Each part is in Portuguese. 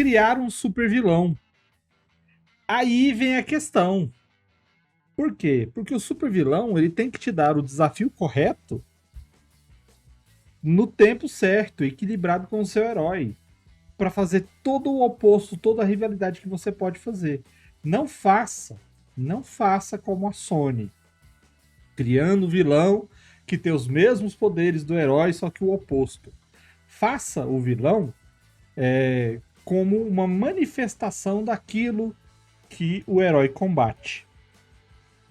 criar um super vilão. Aí vem a questão. Por quê? Porque o super vilão ele tem que te dar o desafio correto no tempo certo, equilibrado com o seu herói, para fazer todo o oposto, toda a rivalidade que você pode fazer. Não faça como a Sony, criando um vilão que tem os mesmos poderes do herói, só que o oposto. Faça o vilão como uma manifestação daquilo que o herói combate.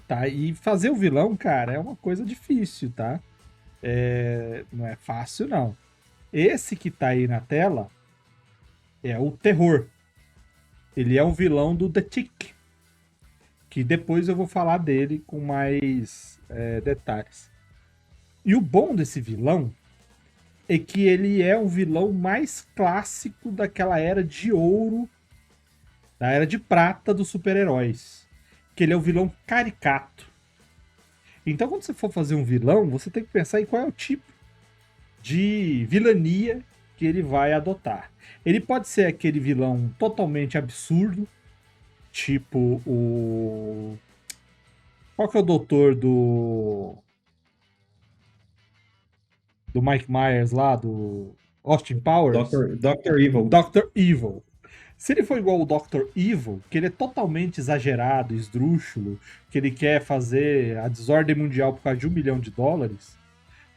Tá? E fazer o vilão, cara, é uma coisa difícil, tá? Não é fácil, não. Esse que tá aí na tela é o Terror. Ele é um vilão do The Tick, que depois eu vou falar dele com mais detalhes. E o bom desse vilão é que ele é um vilão mais clássico daquela era de ouro, da era de prata dos super-heróis. Que ele é um vilão caricato. Então, quando você for fazer um vilão, você tem que pensar em qual é o tipo de vilania que ele vai adotar. Ele pode ser aquele vilão totalmente absurdo, tipo o... Qual que é o doutor do Mike Myers lá, do Austin Powers? Dr. Evil. Dr. Evil. Se ele for igual o Dr. Evil, que ele é totalmente exagerado, esdrúxulo, que ele quer fazer a desordem mundial por causa de $1 milhão,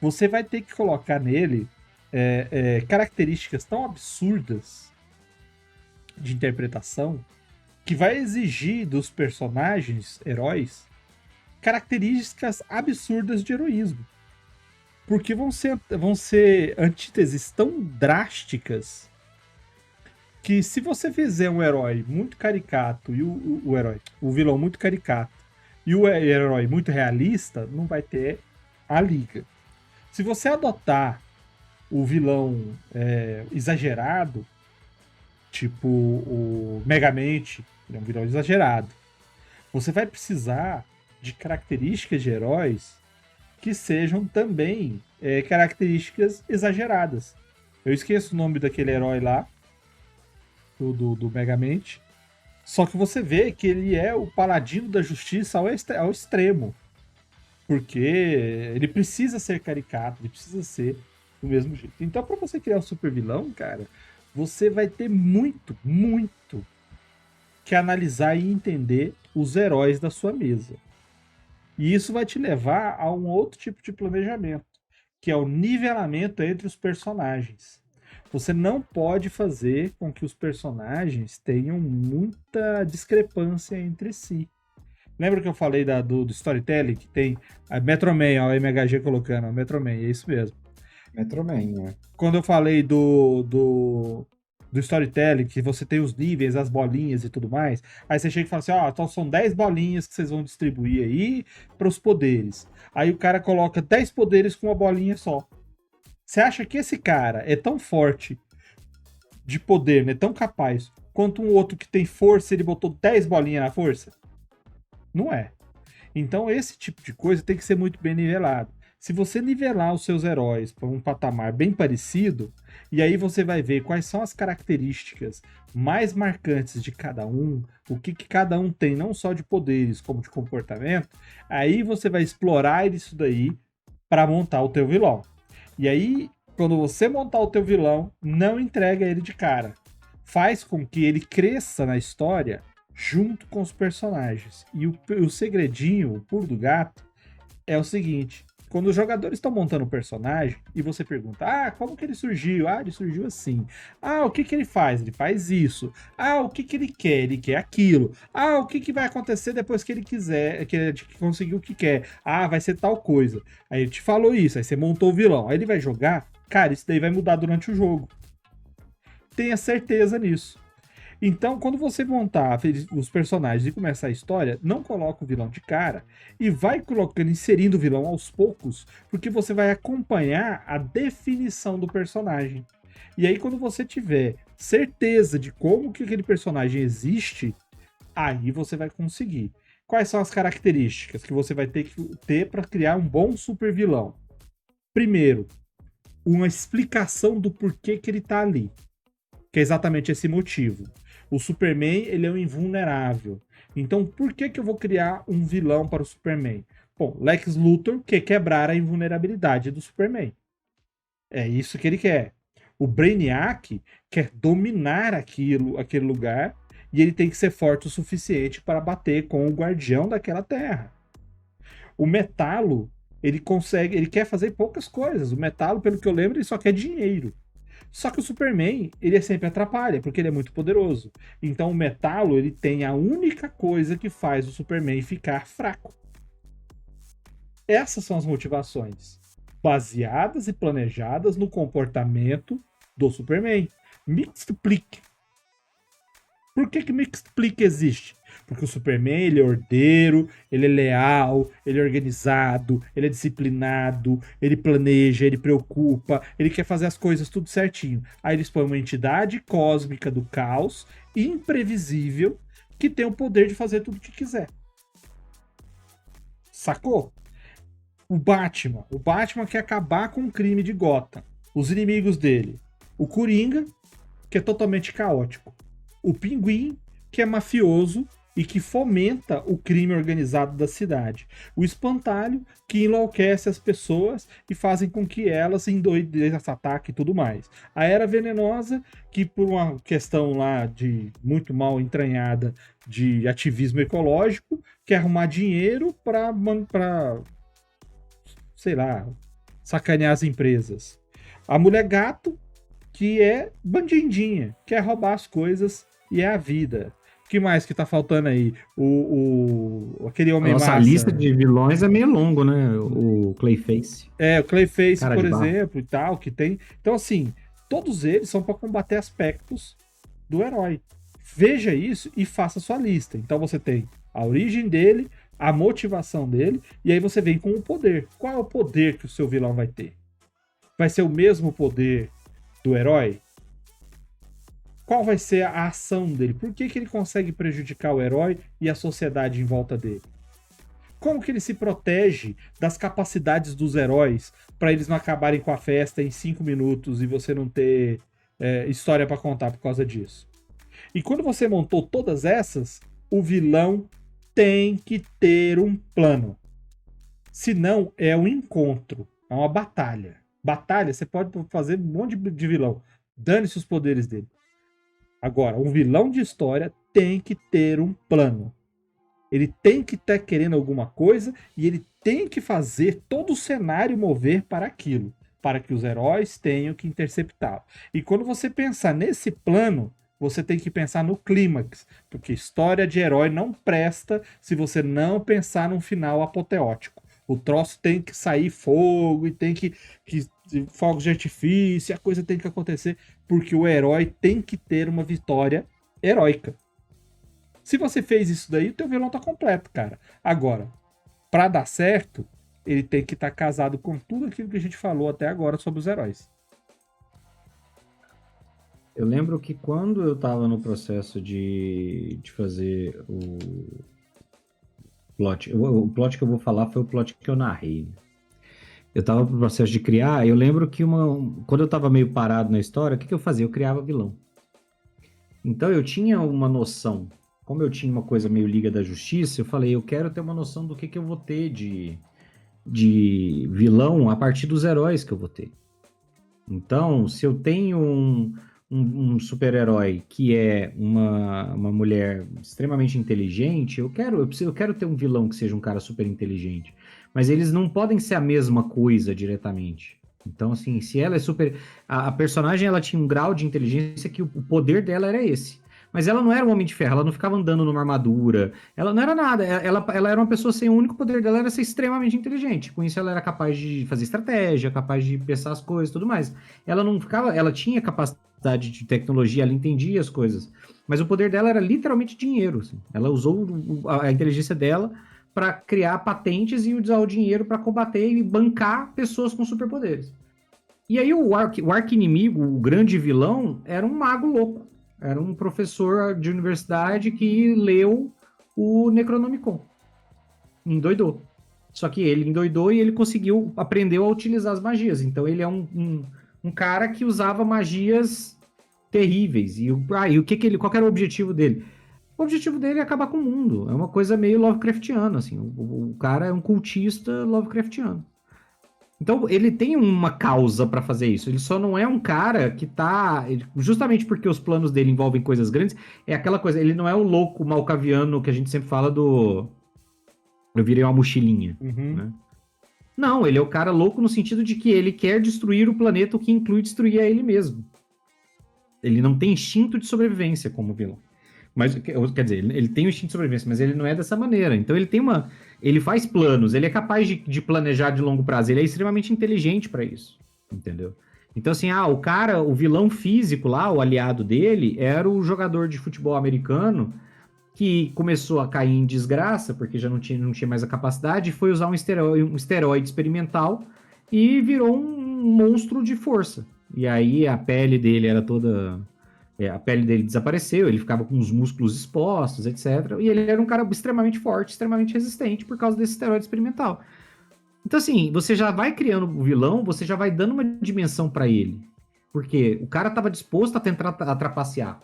você vai ter que colocar nele características tão absurdas de interpretação que vai exigir dos personagens, heróis, características absurdas de heroísmo. Porque vão ser antíteses tão drásticas que se você fizer um herói muito caricato e o vilão muito caricato e o herói muito realista, não vai ter a liga. Se você adotar o vilão exagerado, tipo o Megamente, ele é um vilão exagerado, você vai precisar de características de heróis que sejam também características exageradas. Eu esqueço o nome daquele herói lá, do Megamente. Só que você vê que ele é o paladino da justiça ao extremo. Porque ele precisa ser caricato, ele precisa ser do mesmo jeito. Então, para você criar um super vilão, cara, você vai ter muito, muito que analisar e entender os heróis da sua mesa. E isso vai te levar a um outro tipo de planejamento, que é o nivelamento entre os personagens. Você não pode fazer com que os personagens tenham muita discrepância entre si. Lembra que eu falei do storytelling, que tem a Metroman, ó, a MHG colocando, a Metroman, é isso mesmo. Metroman, né? Quando eu falei do storytelling, que você tem os níveis, as bolinhas e tudo mais, aí você chega e fala assim, ó, então são 10 bolinhas que vocês vão distribuir aí para os poderes. Aí o cara coloca 10 poderes com uma bolinha só. Você acha que esse cara é tão forte de poder, né, tão capaz, quanto um outro que tem força, ele botou 10 bolinhas na força? Não é. Então esse tipo de coisa tem que ser muito bem nivelado. Se você nivelar os seus heróis para um patamar bem parecido, e aí você vai ver quais são as características mais marcantes de cada um, o que cada um tem, não só de poderes, como de comportamento, aí você vai explorar isso daí para montar o teu vilão. E aí, quando você montar o teu vilão, não entrega ele de cara. Faz com que ele cresça na história junto com os personagens. E o segredinho, o pulo do gato, é o seguinte: quando os jogadores estão montando o personagem e você pergunta, como que ele surgiu? Ele surgiu assim. O que ele faz? Ele faz isso. O que ele quer? Ele quer aquilo. O que vai acontecer depois que ele quiser, que ele conseguir o que quer? Vai ser tal coisa. Aí ele te falou isso, aí você montou o vilão. Aí ele vai jogar, cara, isso daí vai mudar durante o jogo. Tenha certeza nisso. Então, quando você montar os personagens e começar a história, não coloca o vilão de cara e vai colocando, inserindo o vilão aos poucos, porque você vai acompanhar a definição do personagem. E aí, quando você tiver certeza de como que aquele personagem existe, aí você vai conseguir. Quais são as características que você vai ter que ter para criar um bom super vilão? Primeiro, uma explicação do porquê que ele está ali. que é exatamente esse motivo. O Superman, ele é um invulnerável. Então, por que que eu vou criar um vilão para o Superman? Bom, Lex Luthor quer quebrar a invulnerabilidade do Superman. É isso que ele quer. O Brainiac quer dominar aquele lugar, e ele tem que ser forte o suficiente para bater com o guardião daquela terra. O Metalo, ele quer fazer poucas coisas. O Metalo, pelo que eu lembro, ele só quer dinheiro. Só que o Superman, ele sempre atrapalha, porque ele é muito poderoso. Então o Metalo, ele tem a única coisa que faz o Superman ficar fraco. Essas são as motivações, baseadas e planejadas no comportamento do Superman. Me explique. Por que me explique existe? Porque o Superman, ele é ordeiro, ele é leal, ele é organizado, ele é disciplinado, ele planeja, ele preocupa, ele quer fazer as coisas tudo certinho. Aí eles põem uma entidade cósmica do caos, imprevisível, que tem o poder de fazer tudo o que quiser. Sacou? O Batman quer acabar com o crime de Gotham. Os inimigos dele, o Coringa, que é totalmente caótico. O Pinguim, que é mafioso e que fomenta o crime organizado da cidade. O Espantalho, que enlouquece as pessoas e fazem com que elas se endoidem, ataque e tudo mais. A Era Venenosa, que por uma questão lá de muito mal entranhada de ativismo ecológico, quer arrumar dinheiro para sei lá, sacanear as empresas. A Mulher Gato, que é bandidinha, quer roubar as coisas e é a vida. O que mais que tá faltando aí? Aquele A Homem-Massa. nossa lista de vilões é meio longo, né? O Clayface. É, o Clayface, Cara por de barro. exemplo, e tal, que tem. Então, assim, todos eles são para combater aspectos do herói. Veja isso e faça sua lista. Então você tem a origem dele, a motivação dele, e aí você vem com o poder. Qual é o poder que o seu vilão vai ter? Vai ser o mesmo poder do herói? Qual vai ser a ação dele? Por que ele consegue prejudicar o herói e a sociedade em volta dele? Como que ele se protege das capacidades dos heróis para eles não acabarem com a festa em 5 minutos e você não ter história para contar por causa disso? E quando você montou todas essas, o vilão tem que ter um plano. Senão é um encontro, é uma batalha. Batalha, você pode fazer um monte de vilão. Dane-se os poderes dele. Agora, um vilão de história tem que ter um plano. Ele tem que estar querendo alguma coisa e ele tem que fazer todo o cenário mover para aquilo, para que os heróis tenham que interceptá-lo. E quando você pensar nesse plano, você tem que pensar no clímax, porque história de herói não presta se você não pensar num final apoteótico. O troço tem que sair fogo e tem que fogos de artifício, a coisa tem que acontecer, porque o herói tem que ter uma vitória heróica. Se você fez isso daí, o teu vilão tá completo, cara. Agora, pra dar certo, ele tem que estar casado com tudo aquilo que a gente falou até agora sobre os heróis. Eu lembro que quando eu tava no processo de fazer o plot, o plot que eu vou falar foi o plot que eu narrei, né? Eu tava no processo de criar, eu lembro que quando eu tava meio parado na história, o que eu fazia? Eu criava vilão. Então eu tinha uma noção, como eu tinha uma coisa meio Liga da Justiça, eu falei, eu quero ter uma noção do que eu vou ter de vilão a partir dos heróis que eu vou ter. Então, se eu tenho um super-herói que é uma mulher extremamente inteligente, eu quero ter um vilão que seja um cara super inteligente. Mas eles não podem ser a mesma coisa diretamente. Então, assim, se ela é super... A personagem, ela tinha um grau de inteligência que o poder dela era esse. Mas ela não era um Homem de Ferro, ela não ficava andando numa armadura, ela não era nada, ela era uma pessoa sem o único poder dela era ser extremamente inteligente. Com isso ela era capaz de fazer estratégia, capaz de pensar as coisas e tudo mais. Ela não ficava, ela tinha capacidade de tecnologia, ela entendia as coisas. Mas o poder dela era literalmente dinheiro. Assim. Ela usou a inteligência dela para criar patentes e usar o dinheiro para combater e bancar pessoas com superpoderes. E aí o arqui-inimigo, o grande vilão, era um mago louco. Era um professor de universidade que leu o Necronomicon. Endoidou. Só que ele endoidou e ele aprendeu a utilizar as magias. Então ele é um cara que usava magias terríveis. E o que ele, qual que era o objetivo dele? O objetivo dele é acabar com o mundo. É uma coisa meio Lovecraftiana, assim. O cara é um cultista Lovecraftiano. Então, ele tem uma causa pra fazer isso. Ele só não é um cara que tá... Justamente porque os planos dele envolvem coisas grandes, é aquela coisa... Ele não é o louco malcaviano que a gente sempre fala do... Eu virei uma mochilinha, né? Não, ele é o cara louco no sentido de que ele quer destruir o planeta, o que inclui destruir a ele mesmo. Ele não tem instinto de sobrevivência como vilão. Mas, quer dizer, ele tem o instinto de sobrevivência, mas ele não é dessa maneira. Então ele tem uma... Ele faz planos, ele é capaz de planejar de longo prazo, ele é extremamente inteligente pra isso, entendeu? Então assim, o cara, o vilão físico lá, o aliado dele, era o jogador de futebol americano que começou a cair em desgraça, porque já não tinha mais a capacidade, e foi usar um esteroide experimental e virou um monstro de força. E aí a pele dele era toda... a pele dele desapareceu, ele ficava com os músculos expostos, etc. E ele era um cara extremamente forte, extremamente resistente por causa desse esteroide experimental. Então, assim, você já vai criando o vilão, você já vai dando uma dimensão pra ele. Porque o cara tava disposto a tentar trapacear.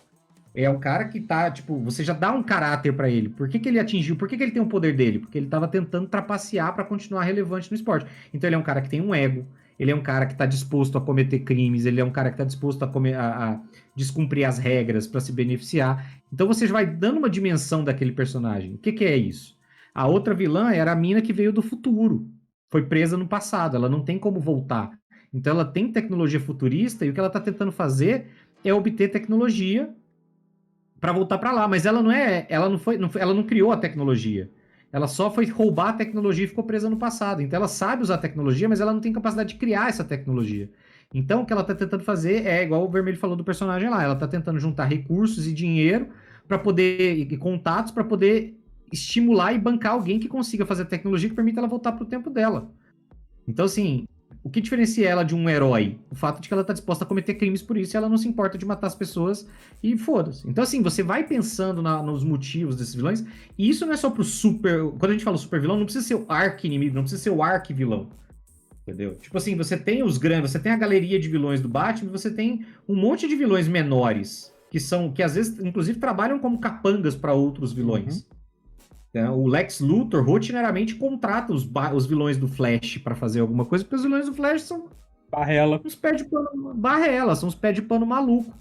É um cara que tá, tipo, você já dá um caráter pra ele. Por que ele atingiu? Por que ele tem o poder dele? Porque ele tava tentando trapacear pra continuar relevante no esporte. Então ele é um cara que tem um ego, ele é um cara que tá disposto a cometer crimes, ele é um cara que tá disposto a descumprir as regras pra se beneficiar. Então você já vai dando uma dimensão daquele personagem. O que é isso? A outra vilã era a mina que veio do futuro. Foi presa no passado, ela não tem como voltar. Então ela tem tecnologia futurista e o que ela tá tentando fazer é obter tecnologia para voltar para lá, mas ela não criou a tecnologia. Ela só foi roubar a tecnologia e ficou presa no passado. Então ela sabe usar a tecnologia, mas ela não tem capacidade de criar essa tecnologia. Então o que ela tá tentando fazer é igual o Vermelho falou do personagem lá, ela tá tentando juntar recursos e dinheiro para poder e contatos para poder estimular e bancar alguém que consiga fazer a tecnologia que permita ela voltar pro tempo dela. Então assim, o que diferencia ela de um herói? O fato de que ela tá disposta a cometer crimes por isso e ela não se importa de matar as pessoas e foda-se. Então, assim, você vai pensando nos motivos desses vilões, e isso não é só pro super... Quando a gente fala super vilão, não precisa ser o arqui-inimigo, não precisa ser o arqui-vilão. Entendeu? Tipo assim, você tem os grandes, você tem a galeria de vilões do Batman, você tem um monte de vilões menores, que às vezes, inclusive, trabalham como capangas para outros vilões. O Lex Luthor rotineiramente contrata os vilões do Flash pra fazer alguma coisa, porque os vilões do Flash são Barrela. uns pés de pano, barrela, são uns pés de pano maluco.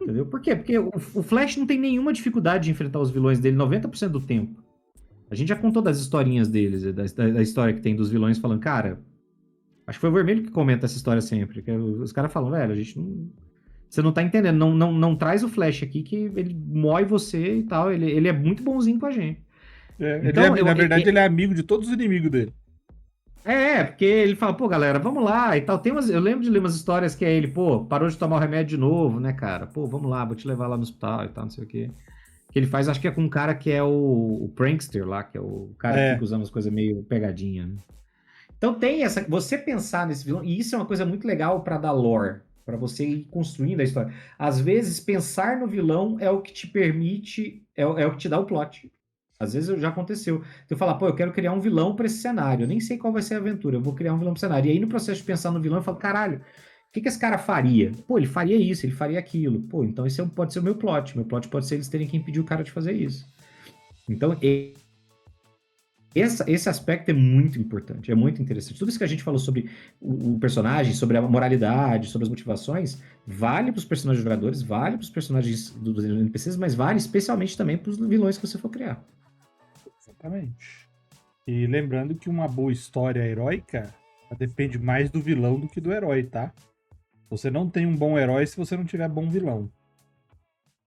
Entendeu? Por quê? Porque o Flash não tem nenhuma dificuldade de enfrentar os vilões dele 90% do tempo. A gente já contou das historinhas deles, da história que tem dos vilões falando, cara, acho que foi o Vermelho que comenta essa história sempre, que os caras falam, velho, a gente não... Você não tá entendendo, não traz o Flash aqui que ele mói você e tal, ele é muito bonzinho com a gente. Então, na verdade, ele é amigo de todos os inimigos dele. Porque ele fala, pô, galera, vamos lá e tal. Eu lembro de ler umas histórias que é ele, pô, parou de tomar o remédio de novo, né, cara? Pô, vamos lá, vou te levar lá no hospital e tal, não sei o quê. Que ele faz, acho que é com um cara que é o prankster lá, que é o cara que fica usando as coisas meio pegadinha, né? Então tem essa... Você pensar nesse vilão, e isso é uma coisa muito legal pra dar lore, pra você ir construindo a história. Às vezes, pensar no vilão é o que te permite, é o que te dá o plot. Às vezes já aconteceu. Eu falar, pô, eu quero criar um vilão pra esse cenário. Eu nem sei qual vai ser a aventura. Eu vou criar um vilão pro cenário. E aí, no processo de pensar no vilão, eu falo, caralho, o que esse cara faria? Pô, ele faria isso, ele faria aquilo. Pô, então esse pode ser o meu plot. Meu plot pode ser eles terem que impedir o cara de fazer isso. Então, esse aspecto é muito importante, é muito interessante. Tudo isso que a gente falou sobre o personagem, sobre a moralidade, sobre as motivações, vale para os personagens jogadores, vale para os personagens dos NPCs, mas vale especialmente também para os vilões que você for criar. Exatamente. E lembrando que uma boa história heróica depende mais do vilão do que do herói, tá? Você não tem um bom herói se você não tiver bom vilão.